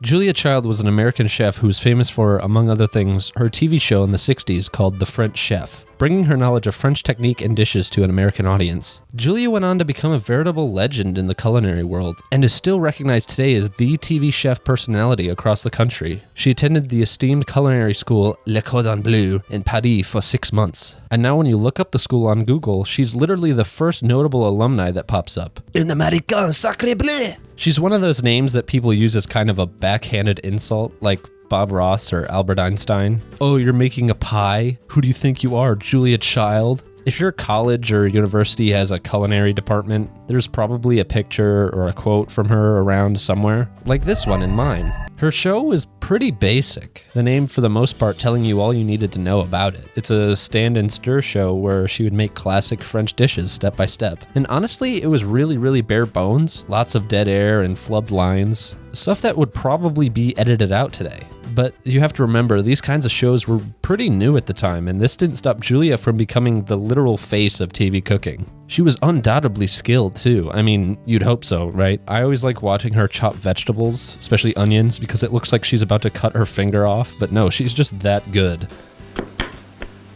Julia Child was an American chef who was famous for, among other things, her TV show in the 60s called The French Chef, bringing her knowledge of French technique and dishes to an American audience. Julia went on to become a veritable legend in the culinary world, and is still recognized today as the TV chef personality across the country. She attended the esteemed culinary school Le Cordon Bleu in Paris for 6 months. And now when you look up the school on Google, she's literally the first notable alumni that pops up. Un Américain sacré bleu! She's one of those names that people use as kind of a backhanded insult, like Bob Ross or Albert Einstein. Oh, you're making a pie? Who do you think you are, Julia Child? If your college or university has a culinary department, there's probably a picture or a quote from her around somewhere, like this one in mine. Her show was pretty basic, the name for the most part telling you all you needed to know about it. It's a stand and stir show where she would make classic French dishes step by step. And honestly, it was really bare bones, lots of dead air and flubbed lines, stuff that would probably be edited out today. But you have to remember, these kinds of shows were pretty new at the time, and this didn't stop Julia from becoming the literal face of TV cooking. She was undoubtedly skilled too. I mean, you'd hope so, right? I always like watching her chop vegetables, especially onions, because it looks like she's about to cut her finger off, but no, she's just that good.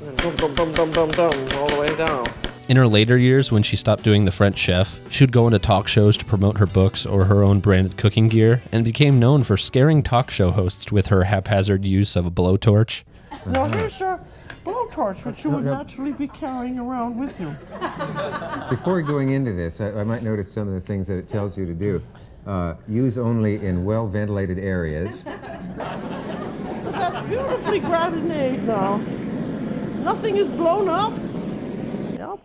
All the way down. In her later years, when she stopped doing The French Chef, she would go into talk shows to promote her books or her own branded cooking gear, and became known for scaring talk show hosts with her haphazard use of a blowtorch. Now here's your blowtorch, which you would naturally be carrying around with you. Before going into this, I might notice some of the things that it tells you to do. Use only in well-ventilated areas. But that's beautifully gratinated now. Nothing is blown up. Yep.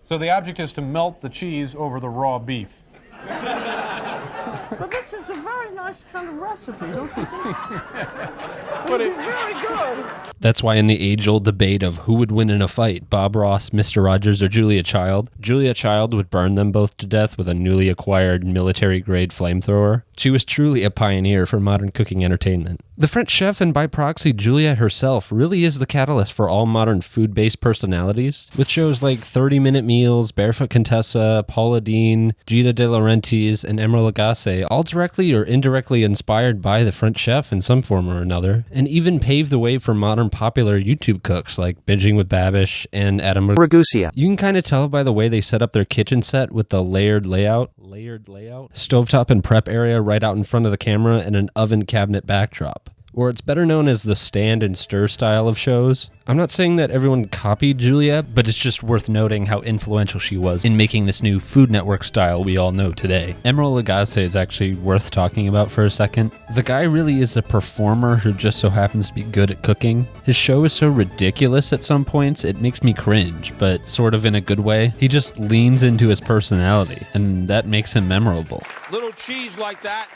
So the object is to melt the cheese over the raw beef. But this is a very nice kind of recipe, don't you think? But it's very good. That's why in the age-old debate of who would win in a fight, Bob Ross, Mr. Rogers, or Julia Child would burn them both to death with a newly acquired military-grade flamethrower. She was truly a pioneer for modern cooking entertainment. The French Chef, and by proxy Julia herself, really is the catalyst for all modern food-based personalities, with shows like 30-Minute Meals, Barefoot Contessa, Paula Deen, Gita De Laurentiis, and Emeril Lagasse, all directly or indirectly inspired by the French Chef in some form or another, and even paved the way for modern popular YouTube cooks like Binging with Babish and Adam Ragusa. You can kind of tell by the way they set up their kitchen set with the layered layout, stovetop and prep area right out in front of the camera, and an oven cabinet backdrop. Or it's better known as the stand and stir style of shows. I'm not saying that everyone copied Julia, but it's just worth noting how influential she was in making this new Food Network style we all know today. Emeril Lagasse is actually worth talking about for a second. The guy really is a performer who just so happens to be good at cooking. His show is so ridiculous at some points, it makes me cringe, but sort of in a good way. He just leans into his personality, and that makes him memorable. Little cheese like that.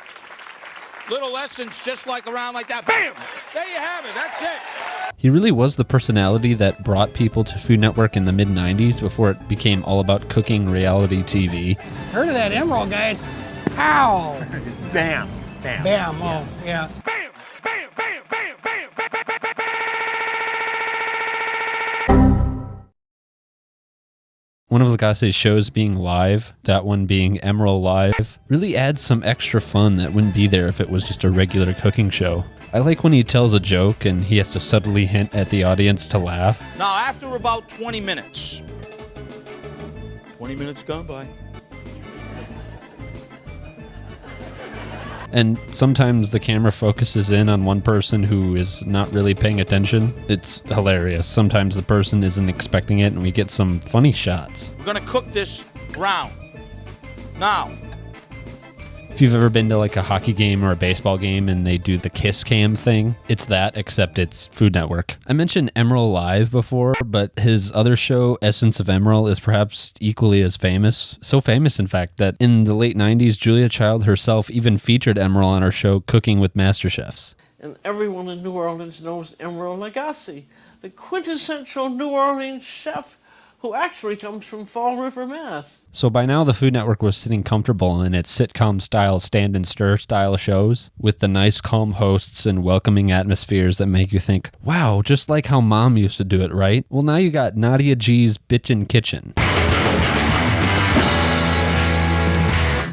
Little essence just like around like that. Bam! There you have it. That's it. He really was the personality that brought people to Food Network in the mid-90s before it became all about cooking reality TV. Heard of that Emeril guy? It's pow! Bam. Bam. Bam. Oh, yeah. Bam! Bam! Bam! Bam! Bam! Bam! Bam! Bam! One of Lagasse's shows being live, that one being Emeril Live, really adds some extra fun that wouldn't be there if it was just a regular cooking show. I like when he tells a joke and he has to subtly hint at the audience to laugh. Now, after about 20 minutes. 20 minutes gone by. And sometimes the camera focuses in on one person who is not really paying attention. It's hilarious. Sometimes the person isn't expecting it and we get some funny shots. We're gonna cook this brown. Now. If you've ever been to like a hockey game or a baseball game and they do the kiss cam thing, it's that, except it's Food Network. I mentioned Emeril Live before, but his other show, Essence of Emeril, is perhaps equally as famous. So famous, in fact, that in the late 90s, Julia Child herself even featured Emeril on her show Cooking with Master Chefs. And everyone in New Orleans knows Emeril Lagasse, the quintessential New Orleans chef who actually comes from Fall River, Mass. So by now the Food Network was sitting comfortable in its sitcom-style stand and stir style shows with the nice calm hosts and welcoming atmospheres that make you think, wow, just like how Mom used to do it, right? Well, now you got Nadia G's Bitchin' Kitchen.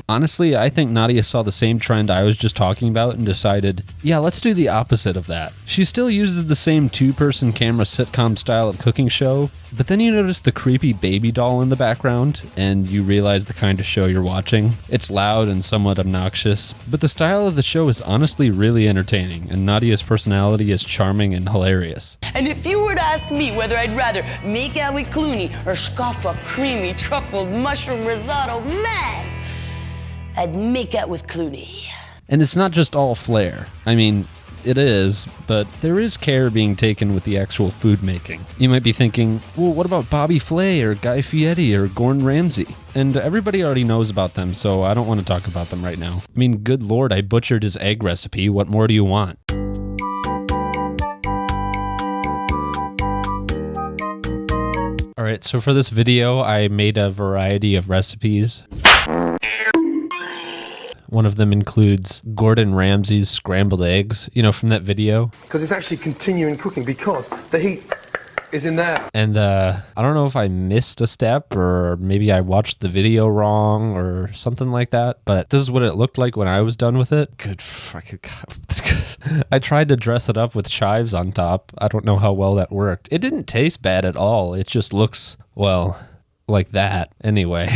Honestly, I think Nadia saw the same trend I was just talking about and decided, yeah, let's do the opposite of that. She still uses the same two-person camera sitcom style of cooking show, but then you notice the creepy baby doll in the background, and you realize the kind of show you're watching. It's loud and somewhat obnoxious, but the style of the show is honestly really entertaining, and Nadia's personality is charming and hilarious. And if you were to ask me whether I'd rather make out with Clooney or scoff a creamy truffled mushroom risotto, man, I'd make out with Clooney. And it's not just all flair. I mean, it is, but there is care being taken with the actual food making. You might be thinking, well, what about Bobby Flay or Guy Fieri or Gordon Ramsay? And everybody already knows about them, so I don't want to talk about them right now. I mean, good lord, I butchered his egg recipe. What more do you want? Alright, so for this video, I made a variety of recipes. One of them includes Gordon Ramsay's scrambled eggs, you know, from that video. Because it's actually continuing cooking because the heat is in there. And I don't know if I missed a step or maybe I watched the video wrong or something like that, but this is what it looked like when I was done with it. Good fucking God. I tried to dress it up with chives on top. I don't know how well that worked. It didn't taste bad at all. It just looks, well, like that. Anyway.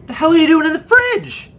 The hell are you doing in the fridge?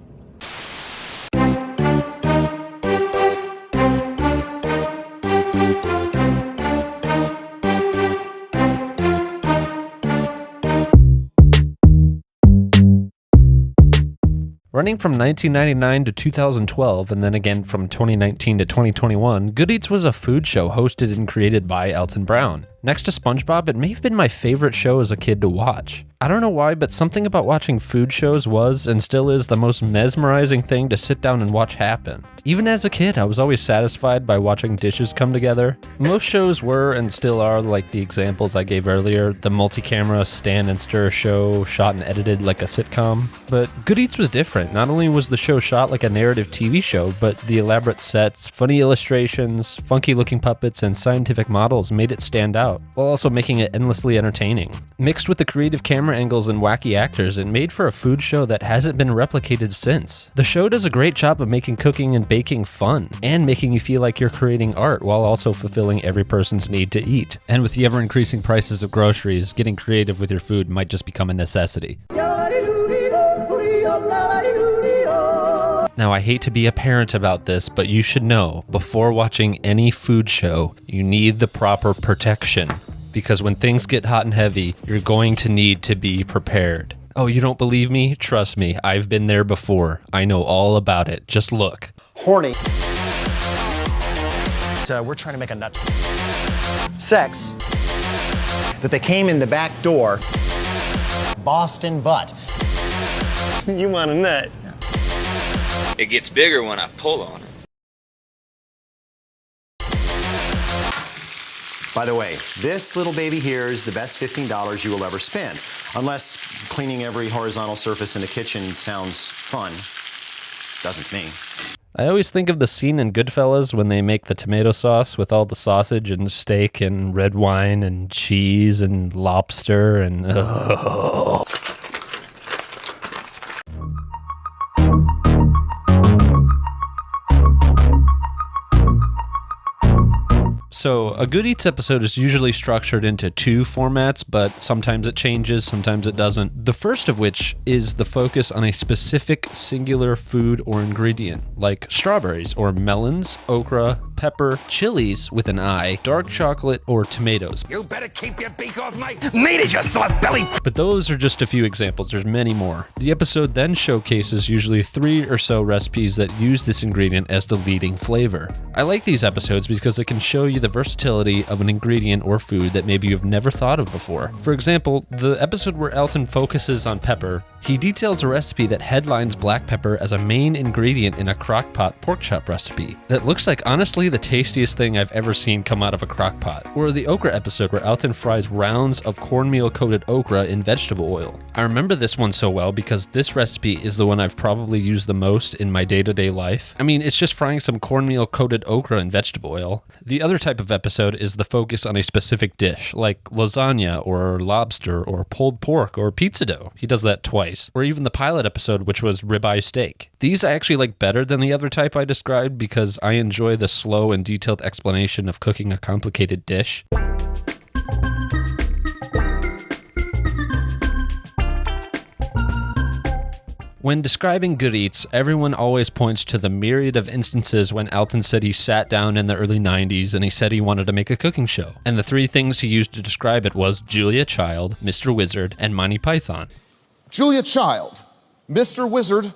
Running from 1999 to 2012, and then again from 2019 to 2021, Good Eats was a food show hosted and created by Alton Brown. Next to SpongeBob, it may have been my favorite show as a kid to watch. I don't know why, but something about watching food shows was, and still is, the most mesmerizing thing to sit down and watch happen. Even as a kid, I was always satisfied by watching dishes come together. Most shows were, and still are, like the examples I gave earlier, the multi-camera stand and stir show shot and edited like a sitcom. But Good Eats was different. Not only was the show shot like a narrative TV show, but the elaborate sets, funny illustrations, funky-looking puppets, and scientific models made it stand out, while also making it endlessly entertaining. Mixed with the creative camera angles and wacky actors, it made for a food show that hasn't been replicated since. The show does a great job of making cooking and baking fun, and making you feel like you're creating art while also fulfilling every person's need to eat. And with the ever-increasing prices of groceries, getting creative with your food might just become a necessity. Now, I hate to be a parent about this, but you should know, before watching any food show, you need the proper protection. Because when things get hot and heavy, you're going to need to be prepared. Oh, you don't believe me? Trust me, I've been there before. I know all about it. Just look. Horny. We're trying to make a nut. Sex. That they came in the back door. Boston butt. You want a nut? It gets bigger when I pull on it. By the way, this little baby here is the best $15 you will ever spend. Unless cleaning every horizontal surface in the kitchen sounds fun. Doesn't to me. I always think of the scene in Goodfellas when they make the tomato sauce with all the sausage and steak and red wine and cheese and lobster and... So, a Good Eats episode is usually structured into two formats, but sometimes it changes, sometimes it doesn't. The first of which is the focus on a specific singular food or ingredient, like strawberries or melons, okra, pepper, chilies with an I, dark chocolate, or tomatoes. You better keep your beak off my meat as your soft belly. But those are just a few examples, there's many more. The episode then showcases usually 3 or so recipes that use this ingredient as the leading flavor. I like these episodes because it can show you the versatility of an ingredient or food that maybe you've never thought of before. For example, the episode where Alton focuses on pepper, He details a recipe that headlines black pepper as a main ingredient in a crock-pot pork chop recipe that looks like honestly the tastiest thing I've ever seen come out of a crock pot. Or the okra episode where Alton fries rounds of cornmeal-coated okra in vegetable oil. I remember this one so well because this recipe is the one I've probably used the most in my day-to-day life. I mean, it's just frying some cornmeal-coated okra in vegetable oil. The other type of episode is the focus on a specific dish, like lasagna or lobster or pulled pork or pizza dough. He does that twice. Or even the pilot episode, which was ribeye steak. These I actually like better than the other type I described because I enjoy the slow and detailed explanation of cooking a complicated dish. When describing Good Eats, everyone always points to the myriad of instances when Alton said he sat down in the early 90s and he said he wanted to make a cooking show. And the three things he used to describe it was Julia Child, Mr. Wizard, and Monty Python. Julia Child, Mr. Wizard,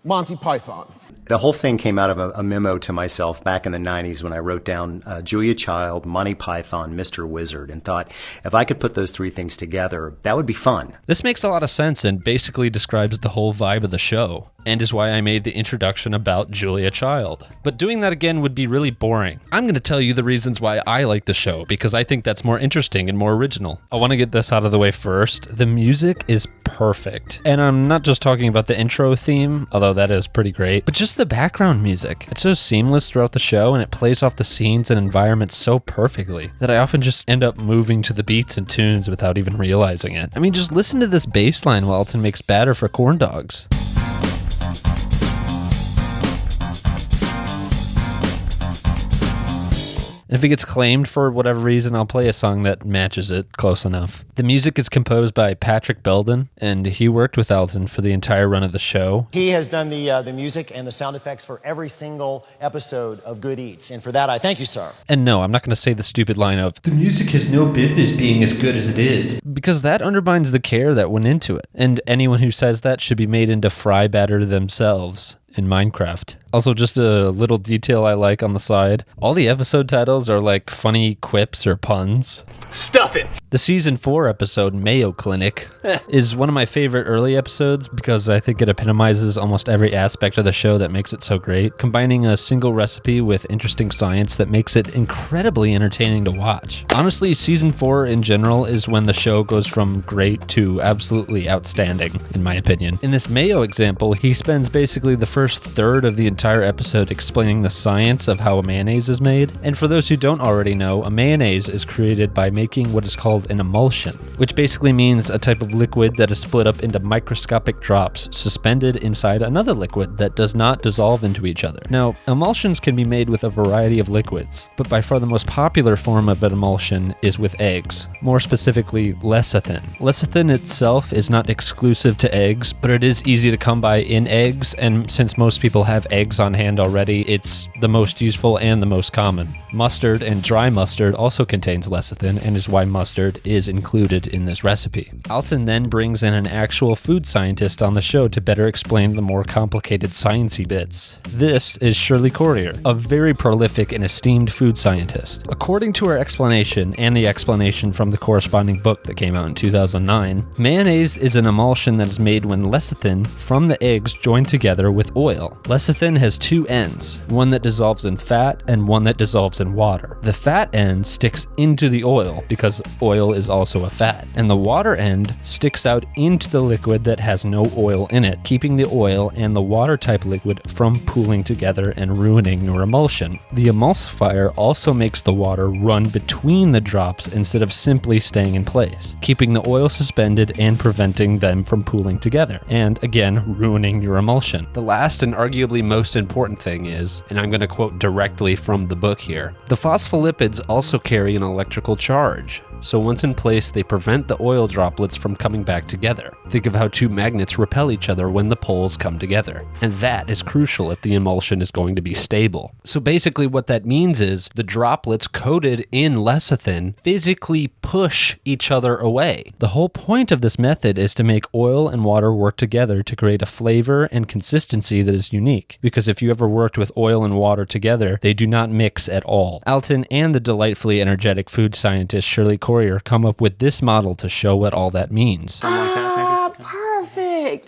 Monty Python. The whole thing came out of a memo to myself back in the 90s when I wrote down Julia Child, Monty Python, Mr. Wizard, and thought if I could put those three things together, that would be fun. This makes a lot of sense and basically describes the whole vibe of the show, and is why I made the introduction about Julia Child. But doing that again would be really boring. I'm going to tell you the reasons why I like the show, because I think that's more interesting and more original. I want to get this out of the way first. The music is perfect. And I'm not just talking about the intro theme, although that is pretty great, but just the background music. It's so seamless throughout the show, and it plays off the scenes and environments so perfectly that I often just end up moving to the beats and tunes without even realizing it. I mean, just listen to this bass line while Alton makes batter for corn dogs. And if it gets claimed for whatever reason, I'll play a song that matches it close enough. The music is composed by Patrick Belden, and he worked with Alton for the entire run of the show. He has done the music and the sound effects for every single episode of Good Eats, and for that I thank you, sir. And no, I'm not going to say the stupid line of, "The music has no business being as good as it is," because that undermines the care that went into it. And anyone who says that should be made into fry batter themselves in Minecraft. Also, just a little detail I like on the side. All the episode titles are like funny quips or puns. Stuff it! The season 4 episode, Mayo Clinic, is one of my favorite early episodes because I think it epitomizes almost every aspect of the show that makes it so great, combining a single recipe with interesting science that makes it incredibly entertaining to watch. Honestly, season 4 in general is when the show goes from great to absolutely outstanding, in my opinion. In this Mayo example, he spends basically the first third of the entire episode explaining the science of how a mayonnaise is made. And for those who don't already know, a mayonnaise is created by making what is called an emulsion, which basically means a type of liquid that is split up into microscopic drops suspended inside another liquid that does not dissolve into each other. Now, emulsions can be made with a variety of liquids, but by far the most popular form of an emulsion is with eggs, more specifically lecithin. Lecithin itself is not exclusive to eggs, but it is easy to come by in eggs, and since most people have eggs on hand already, it's the most useful and the most common. Mustard and dry mustard also contains lecithin and is why mustard is included in this recipe. Alton then brings in an actual food scientist on the show to better explain the more complicated sciencey bits. This is Shirley Corrier, a very prolific and esteemed food scientist. According to her explanation and the explanation from the corresponding book that came out in 2009, mayonnaise is an emulsion that is made when lecithin from the eggs join together with oil. Lecithin has two ends, one that dissolves in fat and one that dissolves in water. The fat end sticks into the oil because oil is also a fat, and the water end sticks out into the liquid that has no oil in it, keeping the oil and the water type liquid from pooling together and ruining your emulsion. The emulsifier also makes the water run between the drops instead of simply staying in place, keeping the oil suspended and preventing them from pooling together, and again ruining your emulsion. The last and arguably most important thing is, and I'm going to quote directly from the book here, the phospholipids also carry an electrical charge. So once in place, they prevent the oil droplets from coming back together. Think of how two magnets repel each other when the poles come together. And that is crucial if the emulsion is going to be stable. So basically what that means is the droplets coated in lecithin physically push each other away. The whole point of this method is to make oil and water work together to create a flavor and consistency that is unique. Because if you ever worked with oil and water together, they do not mix at all. Alton and the delightfully energetic food scientist Shirley Corrier come up with this model to show what all that means. Perfect.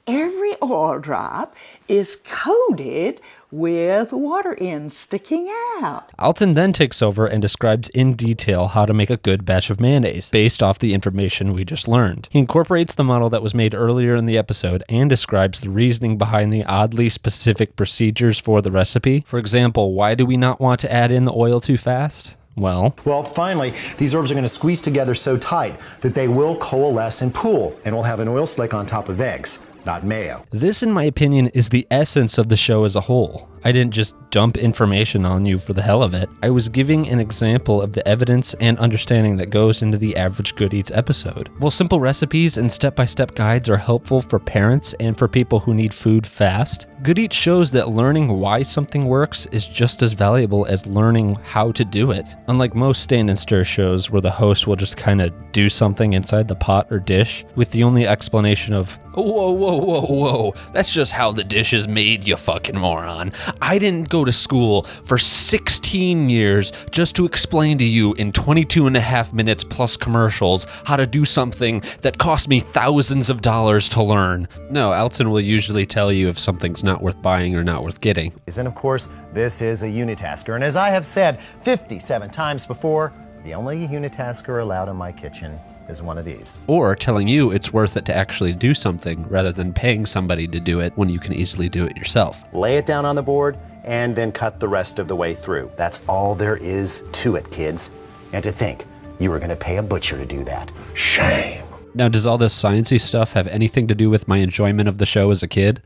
every oil drop is coated with water ends sticking out. Alton then takes over and describes in detail how to make a good batch of mayonnaise based off the information we just learned. He incorporates the model that was made earlier in the episode and describes the reasoning behind the oddly specific procedures for the recipe. For example, why do we not want to add in the oil too fast? Well, finally, these herbs are going to squeeze together so tight that they will coalesce and pool, and we'll have an oil slick on top of eggs, not mayo. This, in my opinion, is the essence of the show as a whole. I didn't just dump information on you for the hell of it. I was giving an example of the evidence and understanding that goes into the average Good Eats episode. While simple recipes and step-by-step guides are helpful for parents and for people who need food fast, Good Eats shows that learning why something works is just as valuable as learning how to do it. Unlike most stand and stir shows where the host will just kind of do something inside the pot or dish with the only explanation of, whoa, that's just how the dish is made, you fucking moron. I didn't go to school for 16 years just to explain to you in 22 and a half minutes plus commercials how to do something that cost me thousands of dollars to learn. No, Alton will usually tell you if something's not worth buying or not worth getting. And of course, this is a unitasker, and as I have said 57 times before, the only unitasker allowed in my kitchen is one of these. Or telling you it's worth it to actually do something rather than paying somebody to do it when you can easily do it yourself. Lay it down on the board and then cut the rest of the way through. That's all there is to it, kids. And to think you were going to pay a butcher to do that. Shame. Now, does all this sciencey stuff have anything to do with my enjoyment of the show as a kid?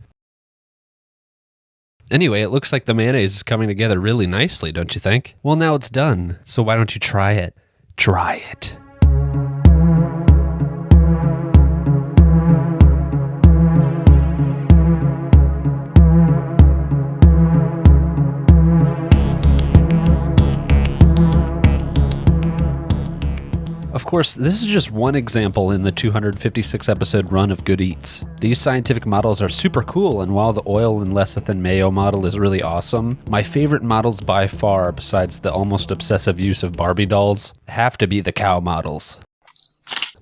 Anyway, it looks like the mayonnaise is coming together really nicely, don't you think? Well, now it's done, so why don't you try it? Try it. Of course, this is just one example in the 256 episode run of Good Eats. These scientific models are super cool, and while the oil and lecithin mayo model is really awesome, my favorite models by far, besides the almost obsessive use of Barbie dolls, have to be the cow models.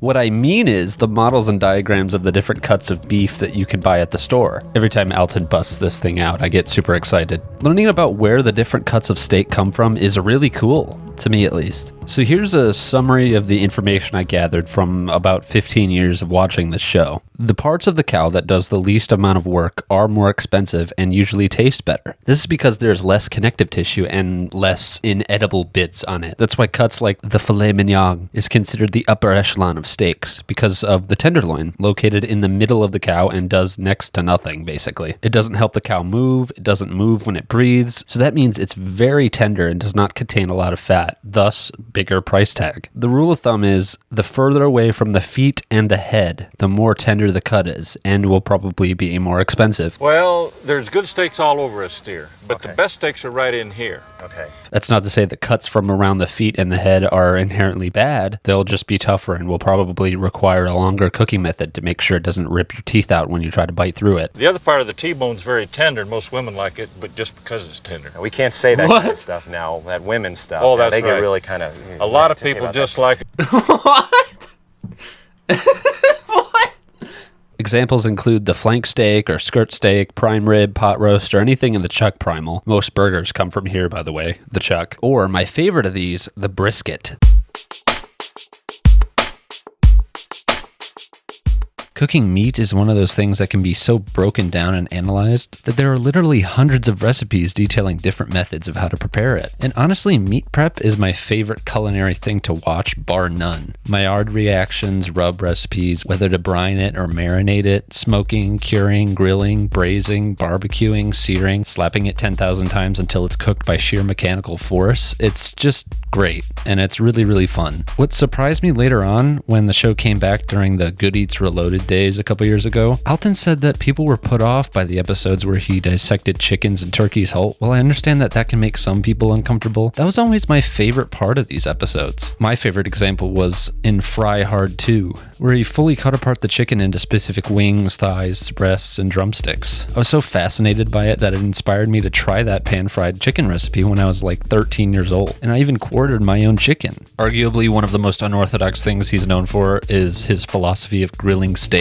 What I mean is the models and diagrams of the different cuts of beef that you can buy at the store. Every time Alton busts this thing out, I get super excited. Learning about where the different cuts of steak come from is really cool, to me at least. So here's a summary of the information I gathered from about 15 years of watching this show. The parts of the cow that does the least amount of work are more expensive and usually taste better. This is because there's less connective tissue and less inedible bits on it. That's why cuts like the filet mignon is considered the upper echelon of steaks, because of the tenderloin, located in the middle of the cow and does next to nothing, basically. It doesn't help the cow move, it doesn't move when it breathes, so that means it's very tender and does not contain a lot of fat, thus bigger price tag. The rule of thumb is the further away from the feet and the head, the more tender the cut is, and will probably be more expensive. Well, there's good steaks all over a steer, but the best steaks are right in here. Okay. That's not to say that cuts from around the feet and the head are inherently bad. They'll just be tougher and will probably require a longer cooking method to make sure it doesn't rip your teeth out when you try to bite through it. The other part of the T-bone's very tender, and most women like it, but just because it's tender. We can't say that kind of stuff now, that women's stuff. Oh, that's they right. get really kind of... A lot of people just like it. What? What? Examples include the flank steak or skirt steak, prime rib, pot roast, or anything in the chuck primal. Most burgers come from here, by the way, the chuck. Or my favorite of these, the brisket. Cooking meat is one of those things that can be so broken down and analyzed that there are literally hundreds of recipes detailing different methods of how to prepare it. And honestly, meat prep is my favorite culinary thing to watch, bar none. Maillard reactions, rub recipes, whether to brine it or marinate it, smoking, curing, grilling, braising, barbecuing, searing, slapping it 10,000 times until it's cooked by sheer mechanical force. It's just great, and it's really, really fun. What surprised me later on, when the show came back during the Good Eats Reloaded days a couple years ago, Alton said that people were put off by the episodes where he dissected chickens and turkeys whole. Well, I understand that that can make some people uncomfortable. That was always my favorite part of these episodes. My favorite example was in Fry Hard 2, where he fully cut apart the chicken into specific wings, thighs, breasts, and drumsticks. I was so fascinated by it that it inspired me to try that pan-fried chicken recipe when I was like 13 years old, and I even quartered my own chicken. Arguably one of the most unorthodox things he's known for is his philosophy of grilling steaks.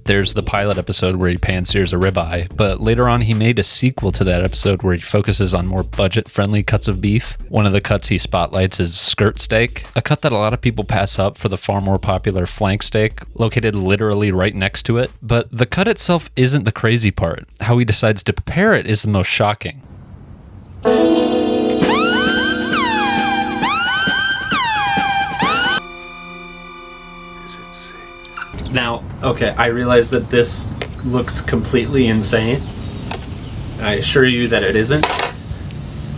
There's the pilot episode where he pan-sears a ribeye, but later on he made a sequel to that episode where he focuses on more budget-friendly cuts of beef. One of the cuts he spotlights is skirt steak, a cut that a lot of people pass up for the far more popular flank steak, located literally right next to it. But the cut itself isn't the crazy part. How he decides to prepare it is the most shocking. Now, okay, I realize that this looks completely insane. I assure you that it isn't.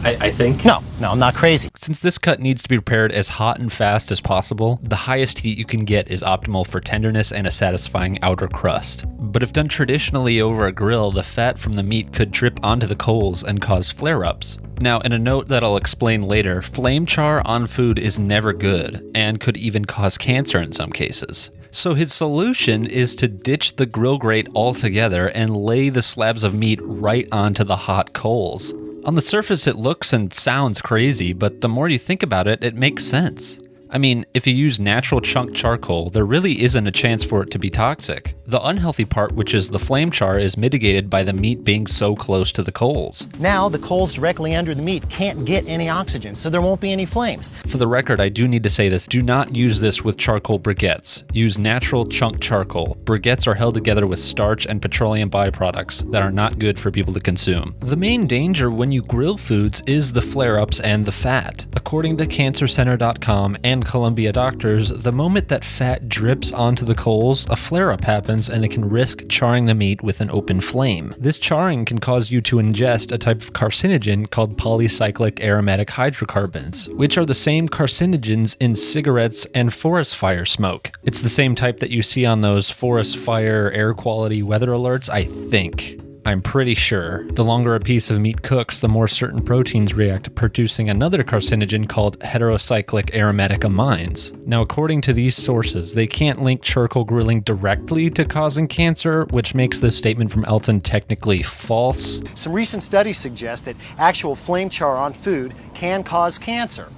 I think. No, I'm not crazy. Since this cut needs to be prepared as hot and fast as possible, the highest heat you can get is optimal for tenderness and a satisfying outer crust. But if done traditionally over a grill, the fat from the meat could drip onto the coals and cause flare-ups. Now, in a note that I'll explain later, flame char on food is never good, and could even cause cancer in some cases. So his solution is to ditch the grill grate altogether and lay the slabs of meat right onto the hot coals. On the surface it looks and sounds crazy, but the more you think about it, it makes sense. I mean, if you use natural chunk charcoal, there really isn't a chance for it to be toxic. The unhealthy part, which is the flame char, is mitigated by the meat being so close to the coals. Now the coals directly under the meat can't get any oxygen, so there won't be any flames. For the record, I do need to say this. Do not use this with charcoal briquettes. Use natural chunk charcoal. Briquettes are held together with starch and petroleum byproducts that are not good for people to consume. The main danger when you grill foods is the flare-ups and the fat. According to cancercenter.com and Columbia doctors, the moment that fat drips onto the coals, a flare-up happens and it can risk charring the meat with an open flame. This charring can cause you to ingest a type of carcinogen called polycyclic aromatic hydrocarbons, which are the same carcinogens in cigarettes and forest fire smoke. It's the same type that you see on those forest fire air quality weather alerts, I think. I'm pretty sure. The longer a piece of meat cooks, the more certain proteins react, producing another carcinogen called heterocyclic aromatic amines. Now, according to these sources, they can't link charcoal grilling directly to causing cancer, which makes this statement from Alton technically false. Some recent studies suggest that actual flame char on food can cause cancer.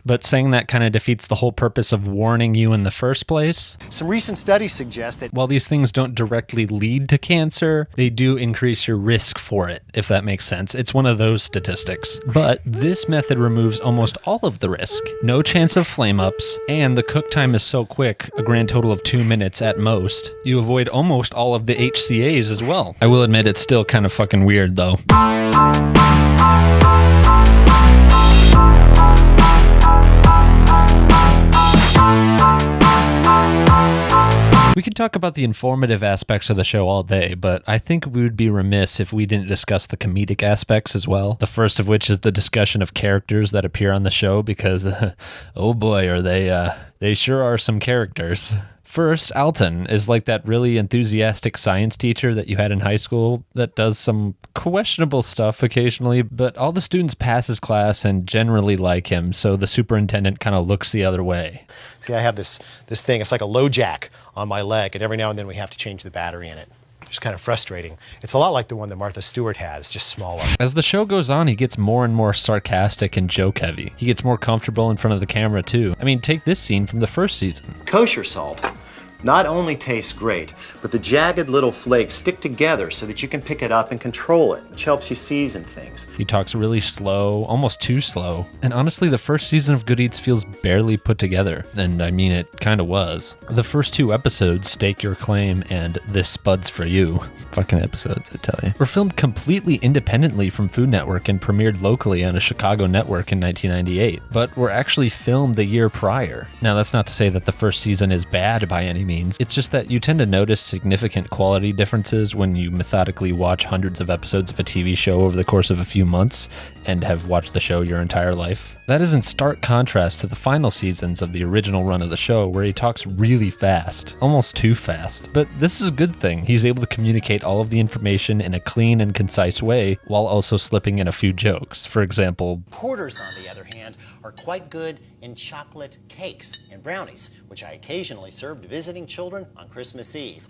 But saying that kind of defeats the whole purpose of warning you in the first place. Some recent studies suggest that while these things don't directly lead to cancer, they do increase your risk for it, if that makes sense. It's one of those statistics. But this method removes almost all of the risk. No chance of flame-ups, and the cook time is so quick, a grand total of 2 minutes at most. You avoid almost all of the HCAs as well. I will admit it's still kind of fucking weird though. We could talk about the informative aspects of the show all day, but I think we would be remiss if we didn't discuss the comedic aspects as well. The first of which is the discussion of characters that appear on the show because, oh boy, are they sure are some characters. First, Alton is like that really enthusiastic science teacher that you had in high school that does some questionable stuff occasionally, but all the students pass his class and generally like him, so the superintendent kind of looks the other way. See, I have this thing, it's like a low jack on my leg, and every now and then we have to change the battery in it. It's kind of frustrating. It's a lot like the one that Martha Stewart had, it's just smaller. As the show goes on, he gets more and more sarcastic and joke-heavy. He gets more comfortable in front of the camera, too. I mean, take this scene from the first season. Kosher salt not only tastes great, but the jagged little flakes stick together so that you can pick it up and control it, which helps you season things. He talks really slow, almost too slow. And honestly, the first season of Good Eats feels barely put together. And I mean, it kind of was. The first 2 episodes, Stake Your Claim and This Spud's For You, fucking episodes, I tell you, were filmed completely independently from Food Network and premiered locally on a Chicago network in 1998, but were actually filmed the year prior. Now, that's not to say that the first season is bad by any means. It's just that you tend to notice significant quality differences when you methodically watch hundreds of episodes of a TV show over the course of a few months and have watched the show your entire life. That is in stark contrast to the final seasons of the original run of the show, where he talks really fast, almost too fast. But this is a good thing. He's able to communicate all of the information in a clean and concise way while also slipping in a few jokes. For example, Porters, on the other hand, are quite good in chocolate cakes and brownies, which I occasionally serve to visiting children on Christmas Eve.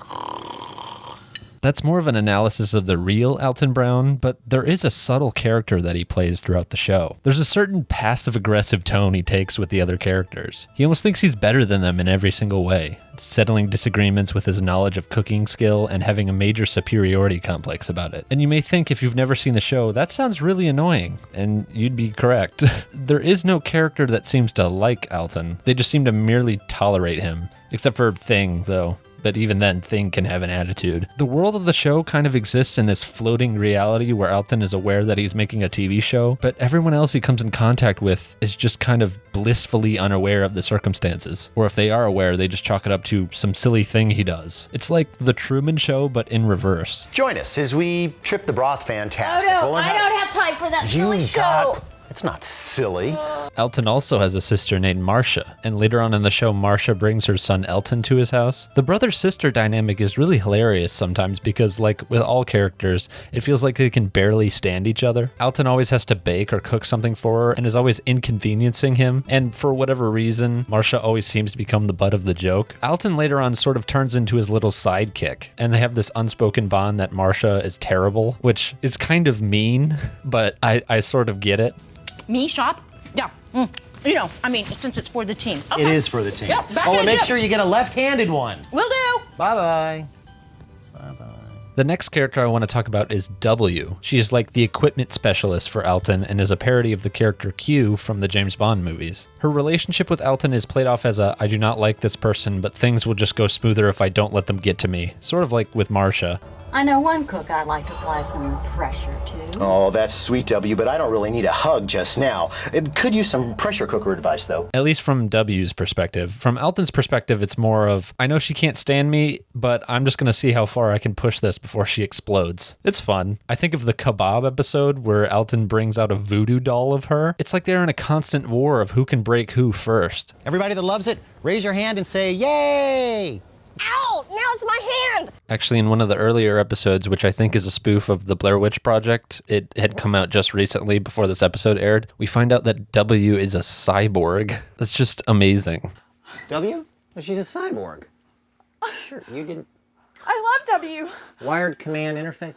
That's more of an analysis of the real Alton Brown, but there is a subtle character that he plays throughout the show. There's a certain passive-aggressive tone he takes with the other characters. He almost thinks he's better than them in every single way, settling disagreements with his knowledge of cooking skill and having a major superiority complex about it. And you may think, if you've never seen the show, that sounds really annoying, and you'd be correct. There is no character that seems to like Alton. They just seem to merely tolerate him, except for Thing, though. But even then, Thing can have an attitude. The world of the show kind of exists in this floating reality where Alton is aware that he's making a TV show, but everyone else he comes in contact with is just kind of blissfully unaware of the circumstances. Or if they are aware, they just chalk it up to some silly thing he does. It's like The Truman Show, but in reverse. Join us as we trip the broth fantastic. Oh no, I don't have time for that silly show. It's not silly. Alton also has a sister named Marcia, and later on in the show, Marcia brings her son Elton to his house. The brother-sister dynamic is really hilarious sometimes because, like with all characters, it feels like they can barely stand each other. Alton always has to bake or cook something for her and is always inconveniencing him, and for whatever reason, Marcia always seems to become the butt of the joke. Alton later on sort of turns into his little sidekick, and they have this unspoken bond that Marcia is terrible, which is kind of mean, but I sort of get it. Me shop? Yeah. You know, I mean, since it's for the team. Okay. It is for the team. Yep, oh, and make sure you get a left-handed one. Will do. Bye-bye. The next character I want to talk about is W. She is like the equipment specialist for Alton and is a parody of the character Q from the James Bond movies. Her relationship with Alton is played off as a, I do not like this person, but things will just go smoother if I don't let them get to me. Sort of like with Marcia. I know one cook I'd like to apply some pressure to. Oh, that's sweet, W, but I don't really need a hug just now. It could use some pressure cooker advice, though. At least from W's perspective. From Alton's perspective, it's more of, I know she can't stand me, but I'm just going to see how far I can push this before she explodes. It's fun. I think of the Kebab episode where Alton brings out a voodoo doll of her. It's like they're in a constant war of who can break who first. Everybody that loves it, raise your hand and say, yay! Ow! Now's my hand! Actually, in one of the earlier episodes, which I think is a spoof of the Blair Witch Project, it had come out just recently before this episode aired, we find out that W is a cyborg. That's just amazing. W? Well, she's a cyborg. Sure, you didn't... I love W. Wired command interface.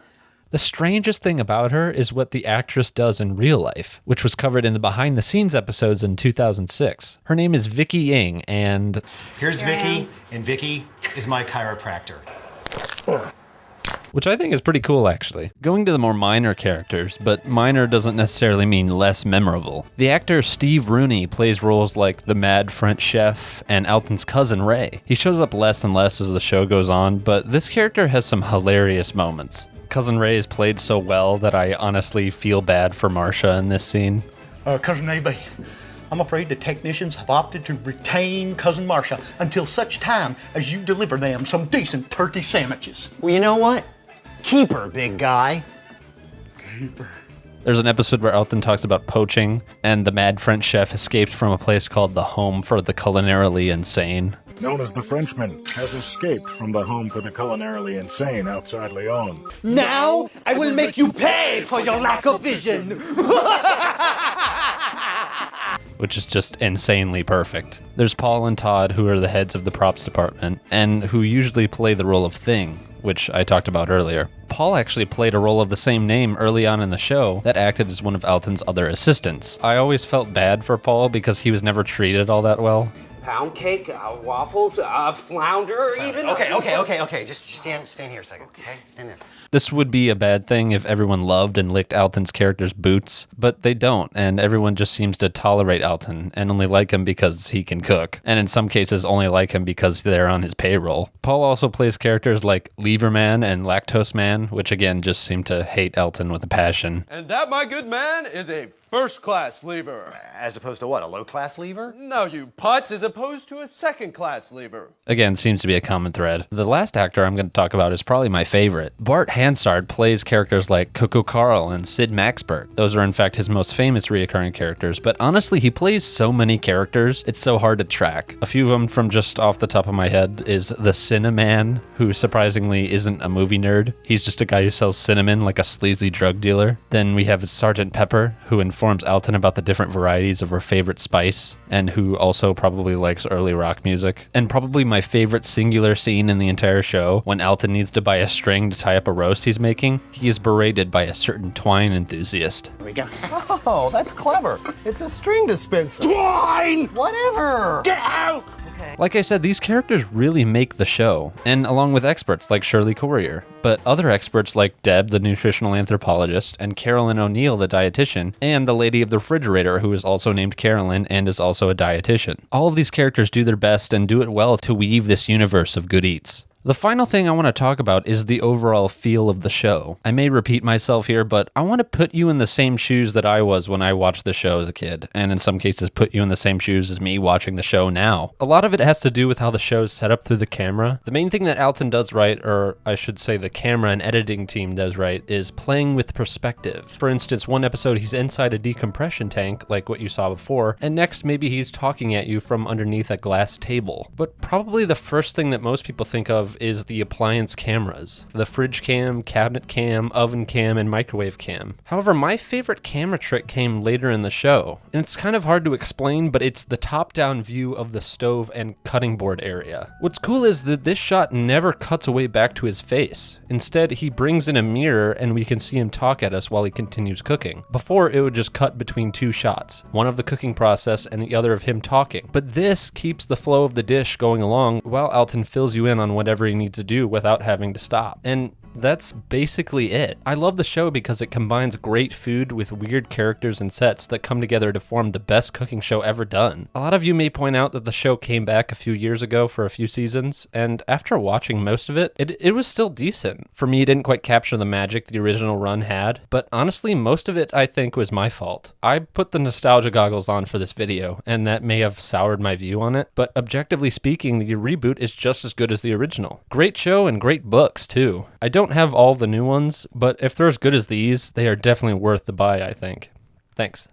The strangest thing about her is what the actress does in real life, which was covered in the behind-the-scenes episodes in 2006. Her name is Vicky Ng, and... Here's Vicky, and Vicky is my chiropractor. Which I think is pretty cool, actually. Going to the more minor characters, but minor doesn't necessarily mean less memorable. The actor Steve Rooney plays roles like the mad French chef and Alton's cousin Ray. He shows up less and less as the show goes on, but this character has some hilarious moments. Cousin Ray is played so well that I honestly feel bad for Marcia in this scene. Cousin A.B., I'm afraid the technicians have opted to retain Cousin Marcia until such time as you deliver them some decent turkey sandwiches. Well, you know what? Keep her, big guy. Keep her. There's an episode where Alton talks about poaching, and the mad French chef escaped from a place called the Home for the Culinarily Insane. Known as the Frenchman, has escaped from the Home for the Culinarily Insane outside Lyon. Now I will make you pay for your lack of vision. Which is just insanely perfect. There's Paul and Todd, who are the heads of the props department, and who usually play the role of Thing, which I talked about earlier. Paul actually played a role of the same name early on in the show that acted as one of Alton's other assistants. I always felt bad for Paul because he was never treated all that well. Pound cake, waffles, flounder, even... Okay. Just stand here a second, okay? Stand there. This would be a bad thing if everyone loved and licked Alton's character's boots, but they don't, and everyone just seems to tolerate Alton and only like him because he can cook, and in some cases only like him because they're on his payroll. Paul also plays characters like Lever Man and Lactose Man, which again just seem to hate Alton with a passion. And that, my good man, is a first-class lever. As opposed to what, a low-class lever? No, you putz, as opposed to a second-class lever. Again, seems to be a common thread. The last actor I'm going to talk about is probably my favorite. Bart Hansard plays characters like Coco Carl and Sid Maxberg. Those are in fact his most famous reoccurring characters, but honestly he plays so many characters, it's so hard to track. A few of them from just off the top of my head is the Cinnamon, who surprisingly isn't a movie nerd. He's just a guy who sells cinnamon like a sleazy drug dealer. Then we have Sergeant Pepper, who in informs Alton about the different varieties of her favorite spice, and who also probably likes early rock music. And probably my favorite singular scene in the entire show, when Alton needs to buy a string to tie up a roast he's making, he is berated by a certain twine enthusiast. Here we go. Oh, that's clever. It's a string dispenser. Twine! Whatever! Get out! Like I said, these characters really make the show, and along with experts like Shirley Courier. But other experts like Deb, the nutritional anthropologist, and Carolyn O'Neill, the dietitian, and the lady of the refrigerator, who is also named Carolyn and is also a dietitian. All of these characters do their best and do it well to weave this universe of good eats. The final thing I want to talk about is the overall feel of the show. I may repeat myself here, but I want to put you in the same shoes that I was when I watched the show as a kid, and in some cases put you in the same shoes as me watching the show now. A lot of it has to do with how the show is set up through the camera. The main thing that Alton does right, or I should say the camera and editing team does right, is playing with perspective. For instance, one episode he's inside a decompression tank, like what you saw before, and next maybe he's talking at you from underneath a glass table. But probably the first thing that most people think of is the appliance cameras. The fridge cam, cabinet cam, oven cam, and microwave cam. However, my favorite camera trick came later in the show. And it's kind of hard to explain, but it's the top-down view of the stove and cutting board area. What's cool is that this shot never cuts away back to his face. Instead, he brings in a mirror and we can see him talk at us while he continues cooking. Before, it would just cut between two shots, one of the cooking process and the other of him talking. But this keeps the flow of the dish going along while Alton fills you in on whatever he needs to do without having to stop. And that's basically it. I love the show because it combines great food with weird characters and sets that come together to form the best cooking show ever done. A lot of you may point out that the show came back a few years ago for a few seasons, and after watching most of it, it was still decent. For me, it didn't quite capture the magic the original run had, but honestly, most of it I think was my fault. I put the nostalgia goggles on for this video, and that may have soured my view on it, but objectively speaking, the reboot is just as good as the original. Great show and great books, too. I don't have all the new ones, but if they're as good as these, they are definitely worth the buy, I think. Thanks.